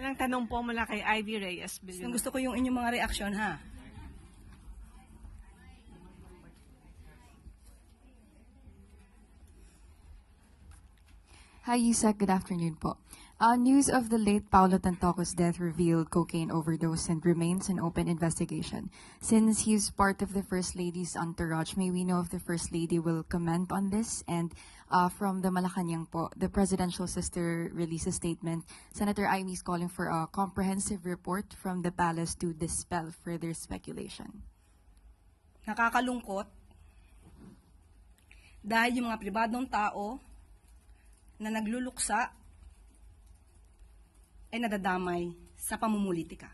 Ilang tanong po mula kay Ivy Reyes. Gusto ko yung inyong mga reaksyon, ha? Hi, Yusek. Good afternoon po. News of the late Paulo Tantoco's death revealed cocaine overdose and remains an open investigation. Since he's part of the First Lady's entourage, may we know if the First Lady will comment on this? And from the Malacanang po, the presidential sister released a statement. Senator Amy is calling for a comprehensive report from the palace to dispel further speculation. Nakakalungkot dahil yung mga pribadong tao na nagluluksa ay nadadamay sa pamumulitika.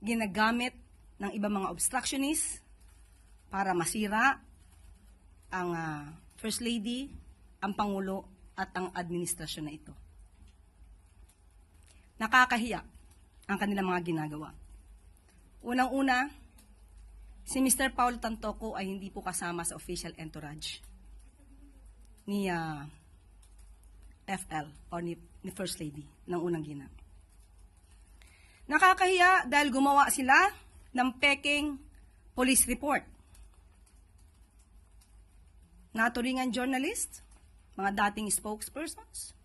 Ginagamit ng ibang mga obstructionists para masira ang First Lady, ang Pangulo at ang administrasyon na ito. Nakakahiya ang kanilang mga ginagawa. Unang-una, si Mr. Paulo Tantoco ay hindi po kasama sa official entourage ni FL o ni First Lady ng unang ginang. Nakakahiya dahil gumawa sila ng peking police report. Naturingan journalist, mga dating spokespersons,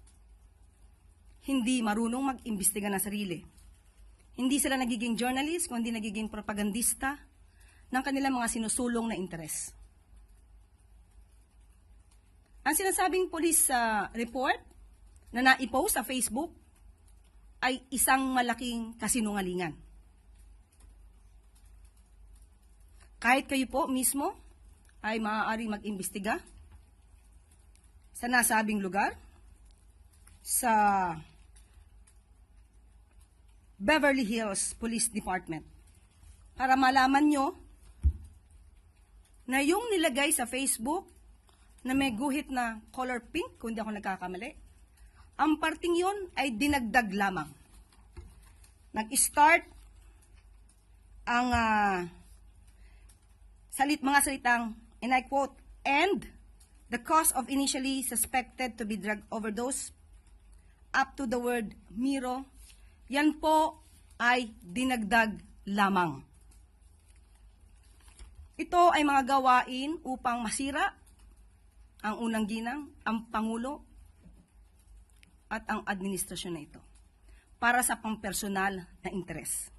hindi marunong mag-imbestiga ng sarili. Hindi sila nagiging journalist, kundi nagiging propagandista ng kanilang mga sinusulong na interes. Ang sinasabing police report na naipost sa Facebook ay isang malaking kasinungalingan. Kahit kayo po mismo ay maaaring mag-imbestiga sa nasabing lugar, sa Beverly Hills Police Department, para malaman nyo na yung nilagay sa Facebook na may guhit na color pink, kung di ako nagkakamali, ang parting yon ay dinagdag lamang. Nag-start ang mga salitang, and I quote, and the cause of initially suspected to be drug overdose up to the word Miro, yan po ay dinagdag lamang. Ito ay mga gawain upang masira ang unang ginang, ang Pangulo, at ang administrasyon na ito para sa pampersonal na interes.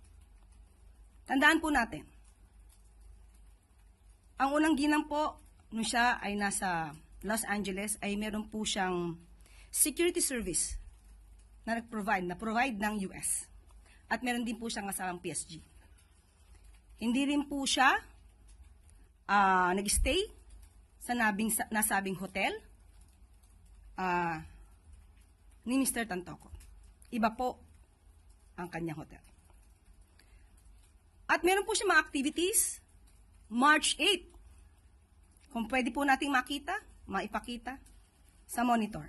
Tandaan po natin, ang unang ginang po, nung siya ay nasa Los Angeles, ay meron po siyang security service na provide ng US. At meron din po siyang kasamang PSG. Hindi rin po siya nag-stay sa nasabing hotel ni Mr. Tantoco. Iba po ang kanyang hotel. At meron po siya mga activities, March 8. Kung pwede po nating maipakita sa monitor.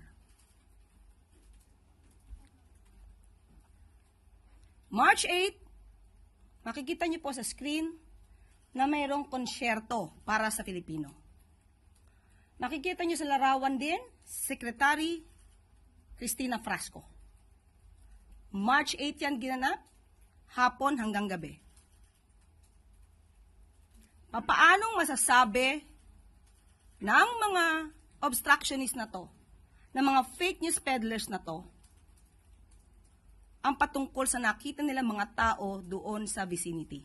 March 8, makikita niyo po sa screen na mayroong konsyerto para sa Filipino. Makikita niyo sa larawan din, Secretary Cristina Frasco. March 8 yan ginanap, hapon hanggang gabi. Papaanong masasabi ng mga obstructionist na to, ng mga fake news peddlers na to, ang patungkol sa nakita nilang mga tao doon sa vicinity?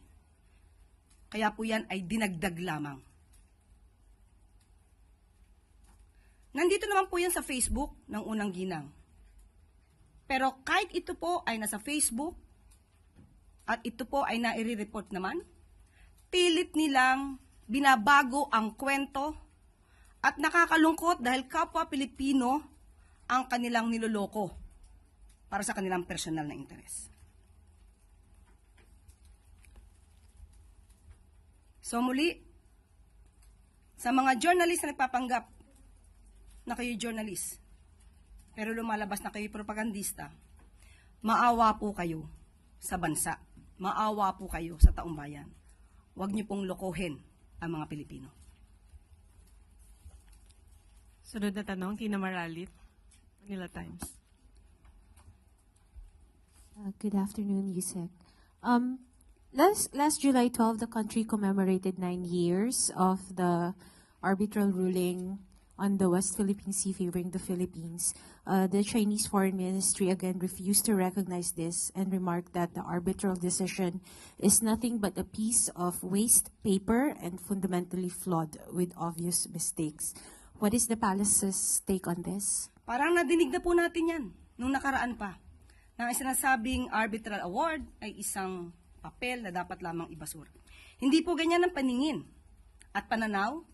Kaya po yan ay dinagdag lamang. Nandito naman po yan sa Facebook ng unang ginang. Pero kahit ito po ay nasa Facebook at ito po ay nai-report naman, pilit nilang binabago ang kwento at nakakalungkot dahil kapwa Pilipino ang kanilang niloloko para sa kanilang personal na interes. So muli, sa mga journalist na nagpapanggap na kayo journalist, pero lumalabas na kayo propagandista, maawa po kayo sa bansa. Maawa po kayo sa taong bayan. Huwag niyo pong lokohin ang mga Pilipino. Sunod na tanong, Tina Maralit, Manila Times. Good afternoon, Yusek. Last July 12, the country commemorated 9 years of the arbitral ruling on the West Philippine Sea favoring the Philippines. The Chinese Foreign Ministry again refused to recognize this and remarked that the arbitral decision is nothing but a piece of waste paper and fundamentally flawed with obvious mistakes. What is the palace's take on this? Parang nadinig na po natin yan nung nakaraan pa, na ang sinasabing arbitral award ay isang papel na dapat lamang ibasura. Hindi po ganyan ang paningin at pananaw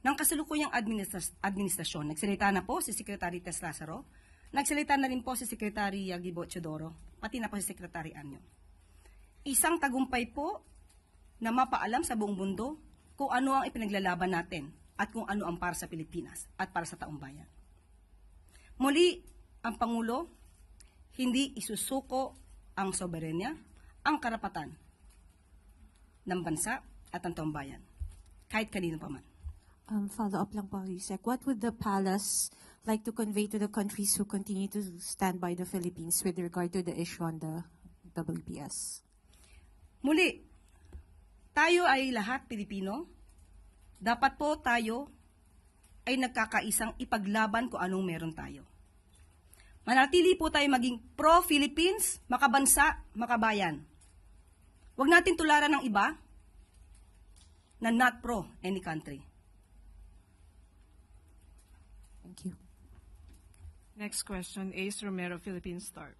ng kasalukuyang administrasyon. Nagsalita na po si Secretary Tess Lazaro, nagsalita na rin po si Secretary Gibo Chodoro, pati na po si Secretary Anyo. Isang tagumpay po na mapaalam sa buong mundo kung ano ang ipinaglalaban natin at kung ano ang para sa Pilipinas at para sa taong bayan. Muli, ang Pangulo, hindi isusuko ang soberenya, ang karapatan ng bansa at ang taong bayan, kahit kanino pa man. Follow-up lang po, Yusek. What would the palace like to convey to the countries who continue to stand by the Philippines with regard to the issue on the WPS? Muli, tayo ay lahat Pilipino. Dapat po tayo ay nagkakaisang ipaglaban kung anong meron tayo. Manatili po tayo maging pro-Philippines, makabansa, makabayan. Huwag natin tularan ng iba na not pro any country. Thank you. Next question, Ace Romero, Philippine Star.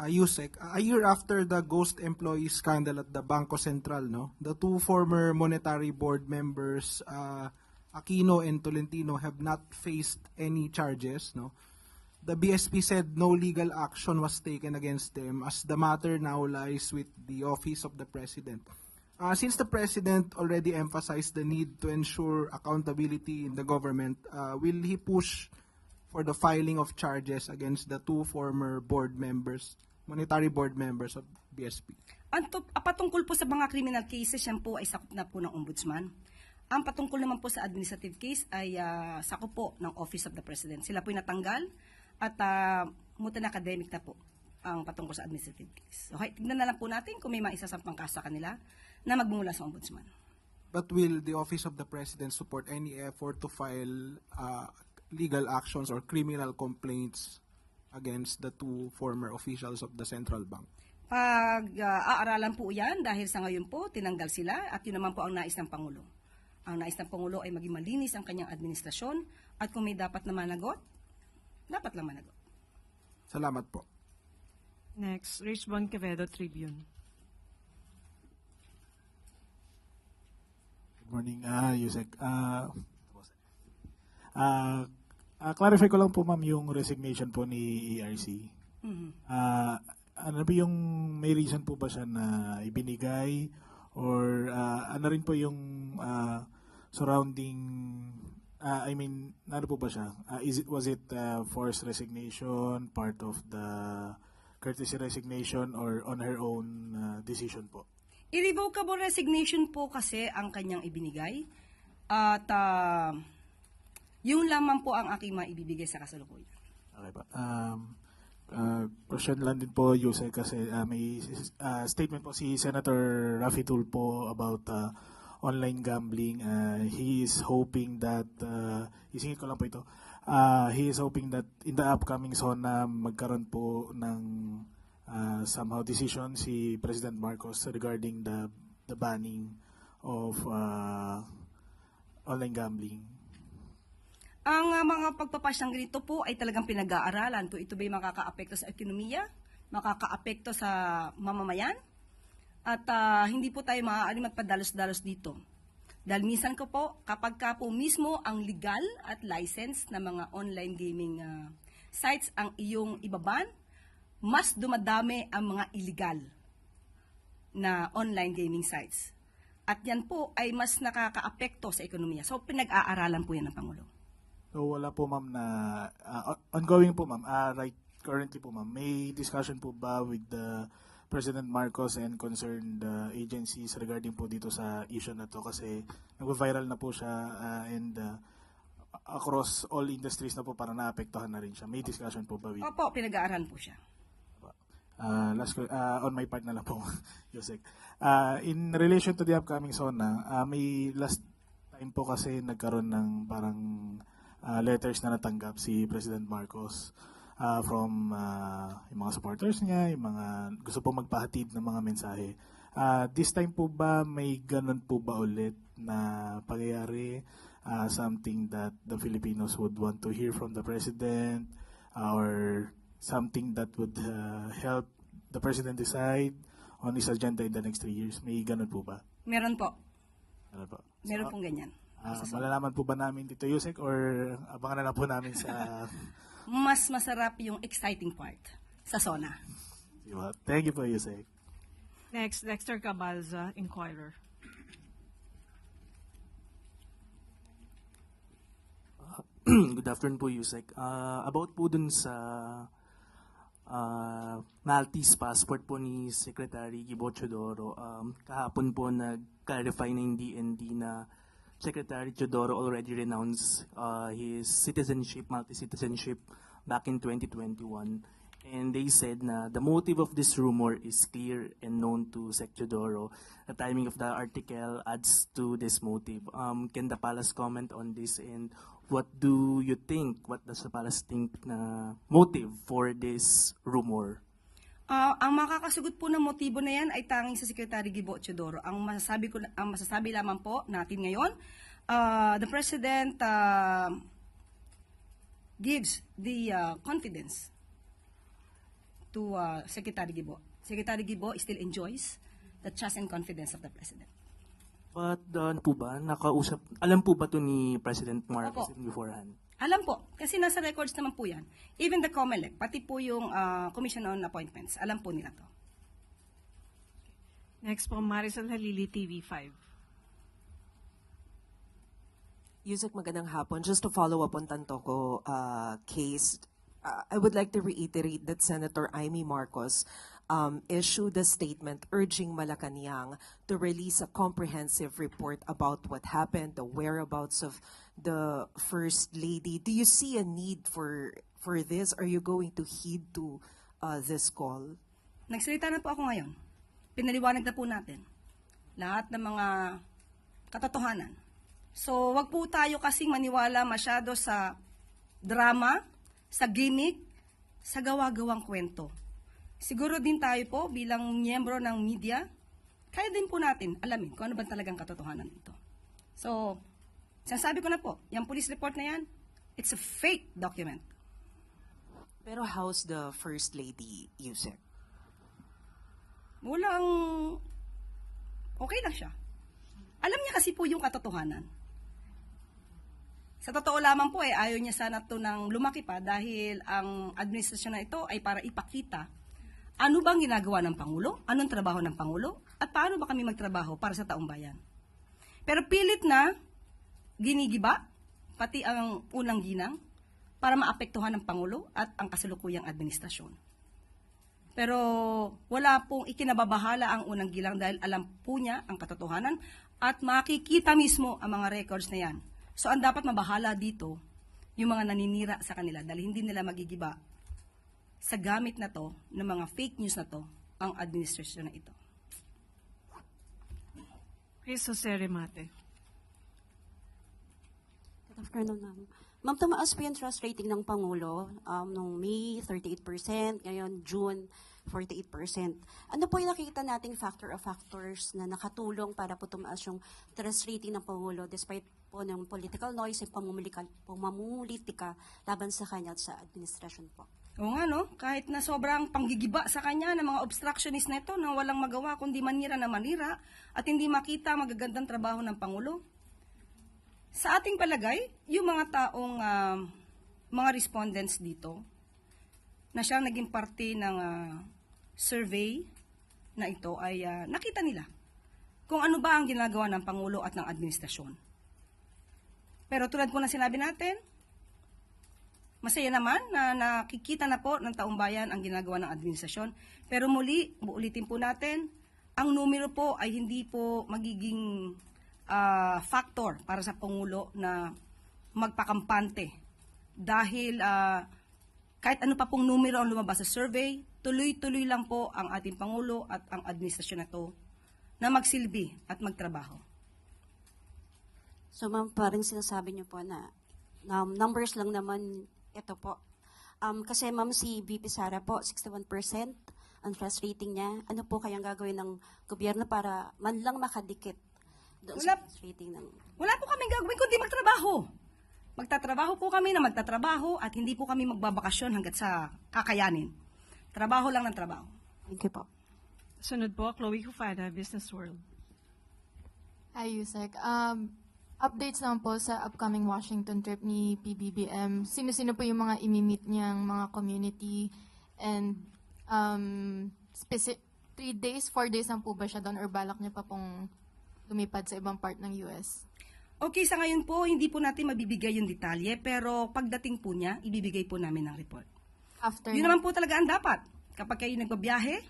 Yusek, a year after the ghost employee scandal at the Bangko Sentral, no, the two former monetary board members, Aquino and Tolentino, have not faced any charges. No, the BSP said no legal action was taken against them, as the matter now lies with the office of the president. Since the president already emphasized the need to ensure accountability in the government, will he push for the filing of charges against the two former board members, monetary board members of BSP? Patungkol po sa mga criminal cases, yan po ay sakop na po ng ombudsman. Ang patungkol naman po sa administrative case ay sakop po ng Office of the President. Sila po ay natanggal at mutan academic na po ang patungkol sa administrative case. Okay, tignan na lang po natin kung may maisasampang kaso sa kanila na magmumula sa ombudsman. But will the Office of the President support any effort to file legal actions or criminal complaints against the two former officials of the central bank? Aaralan po yan dahil sa ngayon po tinanggal sila at yun naman po ang nais ng Pangulo. Ang nais ng Pangulo ay maging malinis ang kanyang administrasyon at kung may dapat na managot, dapat lang managot. Salamat po. Next, Richbon Quevedo, Tribune. Good morning, Yusek. Clarify ko lang po, ma'am, yung resignation po ni ERC. Ano ba yung, may reason po ba siya na ibinigay? Or ano rin po yung surrounding, ano po ba siya? Was it forced resignation, part of the courtesy resignation, or on her own decision po? Irrevocable resignation po kasi ang kanyang ibinigay at yun lamang po ang aking maibibigay sa kasalukuyan. Okay pa. Question lang din po, Yusek, kasi may statement po si Senator Raffy Tulfo about online gambling. He is hoping that, isingit ko lang po ito, he is hoping that in the upcoming SONA magkaroon po ng somehow decision si President Marcos regarding the banning of online gambling. Ang mga pagpapasyang ganito po ay talagang pinag-aaralan kung ito ba'y makakaapekto sa ekonomiya, makakaapekto sa mamamayan, at hindi po tayo maaari magpadalos-dalos dito. Dahil minsan ko po, kapag ka po mismo ang legal at license na mga online gaming sites ang iyong ibaban, mas dumadami ang mga illegal na online gaming sites. At yan po ay mas nakakaapekto sa ekonomiya. So pinag-aaralan po yan ng Pangulo. So wala po, ma'am, na ongoing po, ma'am, right currently po, ma'am, may discussion po ba with the President Marcos and concerned agencies regarding po dito sa issue na to kasi nag-viral na po siya and across all industries na po para naapektuhan na rin siya. May discussion po ba with Opo, pinag-aaral po siya. on my part na lang po, Yusek. In relation to the upcoming SONA, may last time po kasi nagkaroon ng parang letters na natanggap si President Marcos from yung mga supporters niya, yung mga gusto po magpahatid ng mga mensahe. This time po ba may ganun po ba ulit na pangyayari? Something that the Filipinos would want to hear from the President or something that would help the President decide on his agenda in the next 3 years? May ganun po ba? Meron po. Ano po? Meron pong ganyan. Malalaman po ba namin dito, Yusek, or abangan na lang po namin sa... Mas masarap yung exciting part sa SONA. Diba? Thank you po, Yusek. Next, Dexter Cabalza, Inquirer. Good afternoon po, Yusek. About po dun sa Maltese passport po ni Secretary Gibo Teodoro, kahapon po nag-clarify na yung DND na Secretary Teodoro already renounced his citizenship, Maltese citizenship, back in 2021. And they said na the motive of this rumor is clear and known to Sec Teodoro. The timing of the article adds to this motive. Can the palace comment on this, and what do you think? What does the palace think na motive for this rumor? Ang makakasugot po ng motibo na yan ay tanging sa Secretary Gibo Teodoro. Ang masasabi lamang po natin ngayon, the President gives the confidence to Secretary Gibo. Secretary Gibo still enjoys the trust and confidence of the President. But po ba, alam po ba to ni President Marcos Opo. beforehand? Alam po, kasi nasa records naman po yan. Even the COMELEC, pati po yung Commission on Appointments, alam po nila to. Next po, Marisol Halili, TV5. Yusek, magandang hapon. Just to follow up on Tantoco case, I would like to reiterate that Senator Amy Marcos issued a statement urging Malacanang to release a comprehensive report about what happened, the whereabouts of the First Lady. Do you see a need for this? Are you going to heed to this call? Nagsalita na po ako ngayon. Pinaliwanag na po natin lahat ng mga katotohanan. So, wag po tayo kasing maniwala masyado sa drama, sa gimmick, sa gawa-gawang kwento. Siguro din tayo po bilang miyembro ng media, kaya din po natin alamin kung ano ba talagang katotohanan ito. So, sinasabi ko na po, yung police report na yan, it's a fake document. Pero how's the First Lady, Yusek? Walang, okay lang siya. Alam niya kasi po yung katotohanan. Sa totoo lamang po ayaw niya sana to nang lumaki pa dahil ang administrasyon na ito ay para ipakita ano bang ginagawa ng Pangulo, anong trabaho ng Pangulo, at paano ba kami magtrabaho para sa taong bayan. Pero pilit na ginigiba, pati ang unang ginang, para maapektuhan ng Pangulo at ang kasalukuyang administrasyon. Pero wala pong ikinababahala ang unang gilang dahil alam po niya ang katotohanan at makikita mismo ang mga records na yan. So ang dapat mabahala dito, yung mga naninira sa kanila dahil hindi nila magigiba sa gamit na to, ng mga fake news na to, ang administrasyon na ito. Chris Jose Remate. Good afternoon, ma'am. Ma'am, tumaas po yung trust rating ng Pangulo noong May 38%, ngayon June 48%. Ano po yung nakikita nating factors na nakatulong para po tumaas yung trust rating ng Pangulo despite po ng political noise at pamumulitika laban sa kanya at sa administrasyon po? Oo nga, no? Kahit na sobrang panggigiba sa kanya ng mga obstructionist na ito na walang magawa kundi manira na manira at hindi makita magagandang trabaho ng Pangulo. Sa ating palagay, yung mga taong, mga respondents dito, na siyang naging parte ng survey na ito ay nakita nila kung ano ba ang ginagawa ng Pangulo at ng administrasyon. Pero tulad po na sinabi natin, Masaya naman na nakikita na po ng taong bayan ang ginagawa ng administrasyon. Pero muli, uulitin po natin, ang numero po ay hindi po magiging factor para sa Pangulo na magpakampante. Dahil kahit ano pa pong numero ang lumabas sa survey, tuloy-tuloy lang po ang ating Pangulo at ang administrasyon na to na magsilbi at magtrabaho. So ma'am, parang sinasabi niyo po na numbers lang naman ito po. Kasi ma'am, si VP Sara po, 61% ang trust rating niya. Ano po kayang gagawin ng gobyerno para man lang makadikit doon sa trust rating ng... Wala po kami gagawin kundi magtrabaho. Magtatrabaho po kami na magtatrabaho at hindi po kami magbabakasyon hanggat sa kakayanin. Trabaho lang ng trabaho. Thank you po. Sunod po, Chloe Hufada, Business World. Hi, Yusek. Updates naman po sa upcoming Washington trip ni PBBM. Sino-sino po yung mga imi-meet niyang mga community and 3 days, 4 days lang po ba siya doon or balak niya pa pong lumipad sa ibang part ng US? Okay, sa ngayon po, hindi po natin mabibigay yung detalye, pero pagdating po niya, ibibigay po namin ng report. After Yun naman po talaga ang dapat. Kapag kayo nagbabiyahe,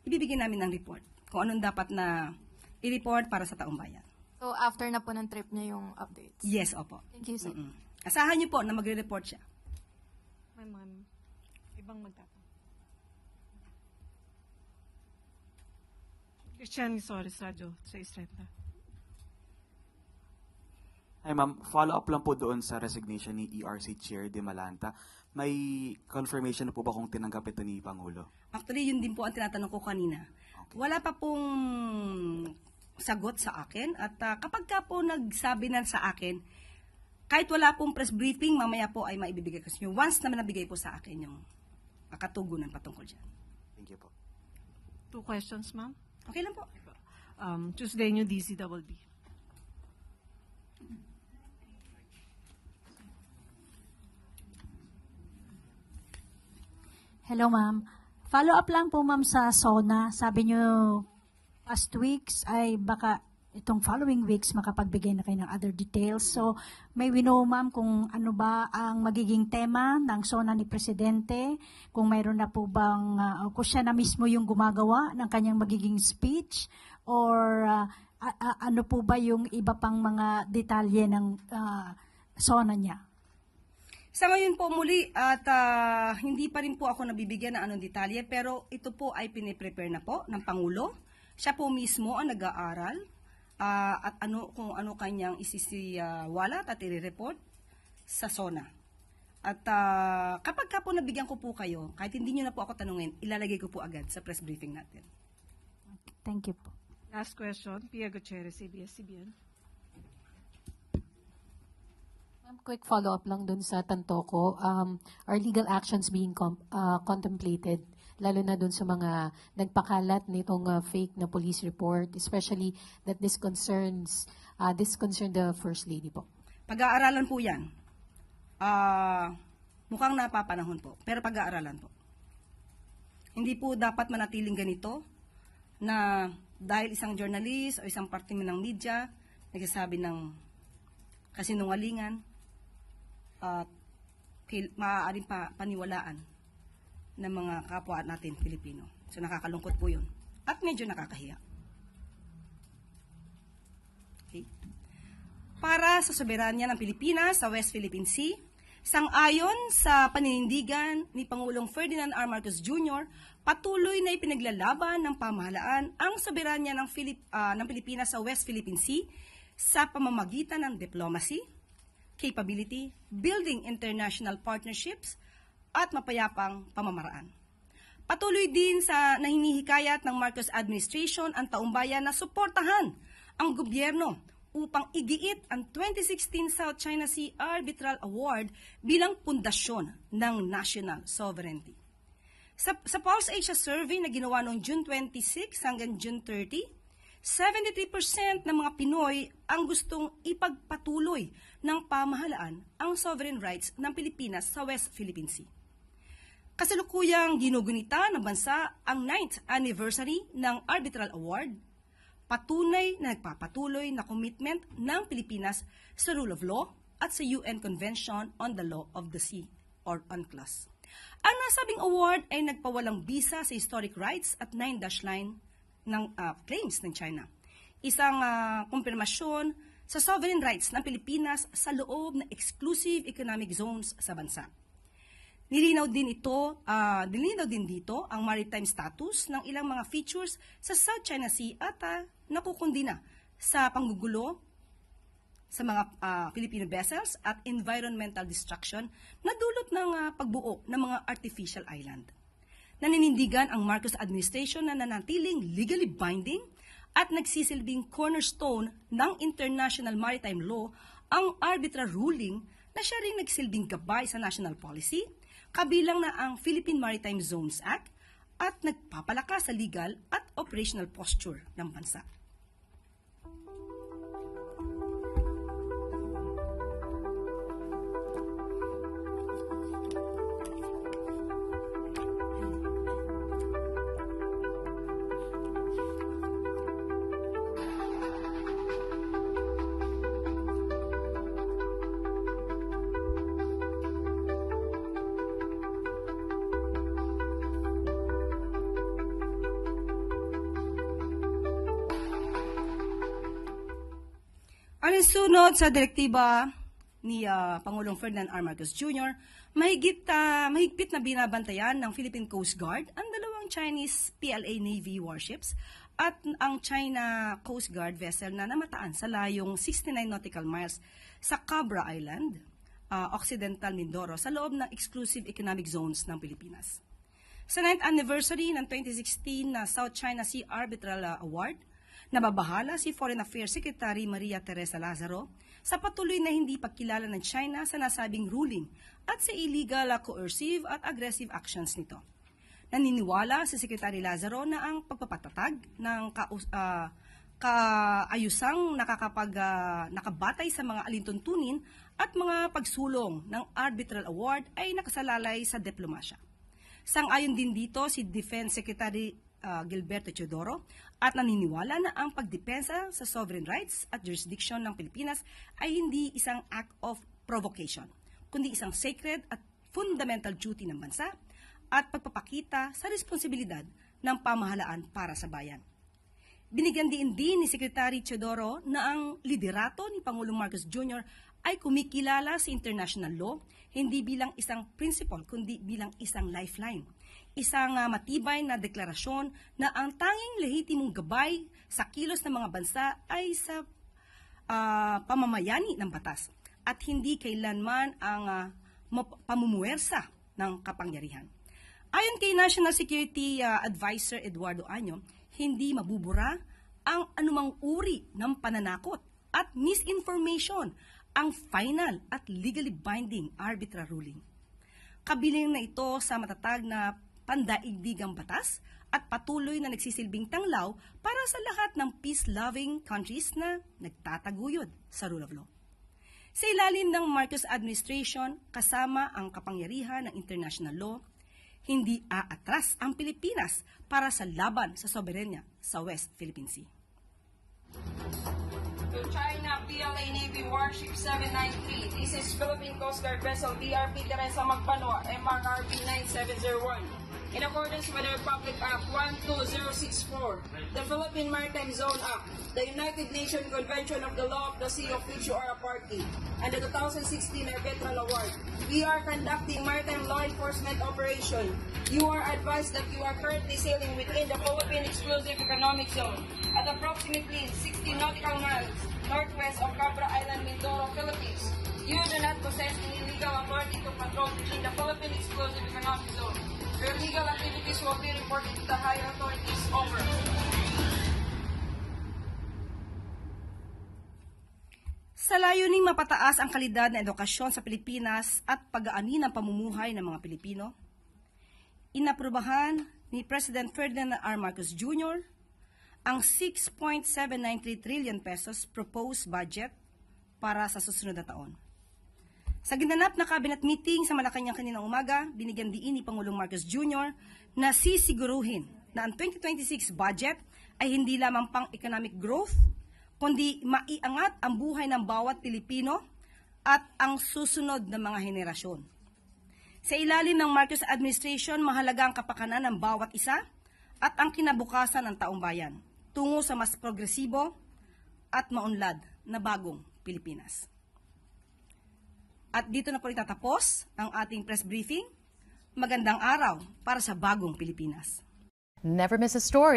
ibibigay namin ng report. Kung anong dapat na i-report para sa taong bayan. So, after na po ng trip niya yung updates? Yes, opo. Thank you, sir. Asahan niyo po na magre-report siya. May mga ibang magtatanong. Christian Isores, Radyo sa Istreta. Hi ma'am, follow up lang po doon sa resignation ni ERC Chair De Malanta. May confirmation na po ba kung tinanggap ito ni Pangulo? Actually, yun din po ang tinatanong ko kanina. Okay. Wala pa pong sagot sa akin at kapag ka po nagsabi na sa akin, kahit wala pong press briefing, mamaya po ay maibibigay ko sa inyo. Once naman nabigay po sa akin yung katugunan patungkol dyan. Thank you po. 2 questions, ma'am. Okay lang po. Tuesday New DCWB. Hello, ma'am. Follow up lang po, ma'am, sa SONA. Sabi nyo, past weeks ay baka itong following weeks makapagbigay na kayo ng other details. So, may we know, ma'am, kung ano ba ang magiging tema ng SONA ni Presidente, kung mayroon na po bang, kung siya na mismo yung gumagawa ng kanyang magiging speech, or ano po ba yung iba pang mga detalye ng SONA niya? Sa ngayon po muli at hindi pa rin po ako nabibigyan ng anong detalye, pero ito po ay piniprepare na po ng Pangulo. Siya po mismo ang nag-aaral at kung ano kanyang isisiwalat at i-report sa SONA. At kapag ka po nabigyan ko po kayo, kahit hindi nyo na po ako tanungin, ilalagay ko po agad sa press briefing natin. Thank you po. Last question, Pia Gutierrez, ABS-CBN. Quick follow-up lang dun sa Tantoko. Are legal actions being contemplated, lalo na dun sa mga nagpakalat nitong fake na police report, especially that this concerned the First Lady po? Pag-aaralan po yan. Mukhang napapanahon po, pero pag-aaralan po. Hindi po dapat manatiling ganito na dahil isang journalist o isang parte ng media nagsasabi ng kasinungalingan at maaaring paniwalaan ng mga kapwa natin Pilipino. So nakakalungkot po yun. At medyo nakakahiya. Okay. Para sa soberanya ng Pilipinas sa West Philippine Sea, sang-ayon sa paninindigan ni Pangulong Ferdinand R. Marcos Jr., patuloy na ipinaglalaban ng pamahalaan ang soberanya ng Pilipinas sa West Philippine Sea sa pamamagitan ng diplomacy, capability, building international partnerships, at mapayapang pamamaraan. Patuloy din sa nahinihikayat ng Marcos administration ang taumbayan na suportahan ang gobyerno upang igiit ang 2016 South China Sea Arbitral Award bilang pundasyon ng national sovereignty. Sa Pulse Asia Survey na ginawa noong June 26 hanggang June 30, 73% ng mga Pinoy ang gustong ipagpatuloy ng pamahalaan ang sovereign rights ng Pilipinas sa West Philippine Sea. Kasalukuyang ginugunita ng bansa ang 9th anniversary ng Arbitral Award, patunay na nagpapatuloy na commitment ng Pilipinas sa rule of law at sa UN Convention on the Law of the Sea. or UNCLOS. Ang nasabing award ay nagpawalang bisa sa historic rights at 9-dash line ng claims ng China. Isang kumpirmasyon sa sovereign rights ng Pilipinas sa loob ng exclusive economic zones sa bansa. Nilinaw din dito ang maritime status ng ilang mga features sa South China Sea at nakukundina sa panggugulo sa mga Filipino vessels at environmental destruction na dulot ng pagbuo ng mga artificial island. Naninindigan ang Marcos administration na nanatiling legally binding at nagsisilbing cornerstone ng international maritime law ang arbitral ruling na siya ring nagsilbing gabay sa national policy, kabilang na ang Philippine Maritime Zones Act at nagpapalakas sa legal at operational posture ng bansa. Alinsunod sa direktiba ni Pangulong Ferdinand R. Marcos Jr., mahigpit na binabantayan ng Philippine Coast Guard ang dalawang Chinese PLA Navy warships at ang China Coast Guard vessel na namataan sa layong 69 nautical miles sa Cabra Island, Occidental Mindoro, sa loob ng exclusive economic zones ng Pilipinas. Sa 9th anniversary ng 2016 na South China Sea Arbitral Award, nababahala si Foreign Affairs Secretary Maria Teresa Lazaro sa patuloy na hindi pagkilala ng China sa nasabing ruling at sa illegal, coercive at aggressive actions nito. Naniniwala si Secretary Lazaro na ang pagpapatatag ng kaayusang nakabatay sa mga alintuntunin at mga pagsulong ng arbitral award ay nakasalalay sa diplomasya. Sang-ayon din dito si Defense Secretary Gilberto Teodoro at naniniwala na ang pagdepensa sa sovereign rights at jurisdiction ng Pilipinas ay hindi isang act of provocation, kundi isang sacred at fundamental duty ng bansa at pagpapakita sa responsibilidad ng pamahalaan para sa bayan. Binigyan din ni Secretary Teodoro na ang liderato ni Pangulong Marcos Jr. ay kumikilala sa international law hindi bilang isang principle kundi bilang isang lifeline. Isang matibay na deklarasyon na ang tanging lehitimong gabay sa kilos ng mga bansa ay sa pamamayani ng batas at hindi kailanman ang pamumuwersa ng kapangyarihan. Ayon kay National Security Advisor Eduardo Año, hindi mabubura ang anumang uri ng pananakot at misinformation ang final at legally binding arbitral ruling. Kabilang na ito sa matatag na pandaigdigang batas at patuloy na nagsisilbing tanglaw para sa lahat ng peace-loving countries na nagtataguyod sa rule of law. Sa ilalim ng Marcos administration, kasama ang kapangyarihan ng international law, hindi aatras ang Pilipinas para sa laban sa soberenya sa West Philippine Sea. To China PLA Navy Warship 793. This is Philippine Coast Guard vessel BRP Teresa Magbanua, MRRB 9701. In accordance with the Republic Act 12064, the Philippine Maritime Zone Act, the United Nations Convention of the Law of the Sea of which you are a party, and the 2016 Arbitral Award, we are conducting maritime law enforcement operation. You are advised that you are currently sailing within the Philippine Exclusive Economic Zone at approximately 60 nautical miles northwest of Cabra Island, Mindoro, Philippines. You do not possess any legal authority to patrol within the Philippine Exclusive Economic Zone. Your legal activities will be reported to the higher authorities over. Sa layuning mapataas ang kalidad ng edukasyon sa Pilipinas at pag-aani ng pamumuhay ng mga Pilipino, inaprubahan ni President Ferdinand R. Marcos Jr. ang 6.793 trillion pesos proposed budget para sa susunod na taon. Sa ginanap na cabinet meeting sa Malacanang kaninang umaga, binigyan diin ni Pangulong Marcos Jr. na sisiguruhin na ang 2026 budget ay hindi lamang pang economic growth, kundi maiangat ang buhay ng bawat Pilipino at ang susunod na mga henerasyon. Sa ilalim ng Marcos administration, mahalaga ang kapakanan ng bawat isa at ang kinabukasan ng taong bayan tungo sa mas progresibo at maunlad na bagong Pilipinas. At dito na po itatapos ang ating press briefing. Magandang araw para sa bagong Pilipinas. Never miss a story.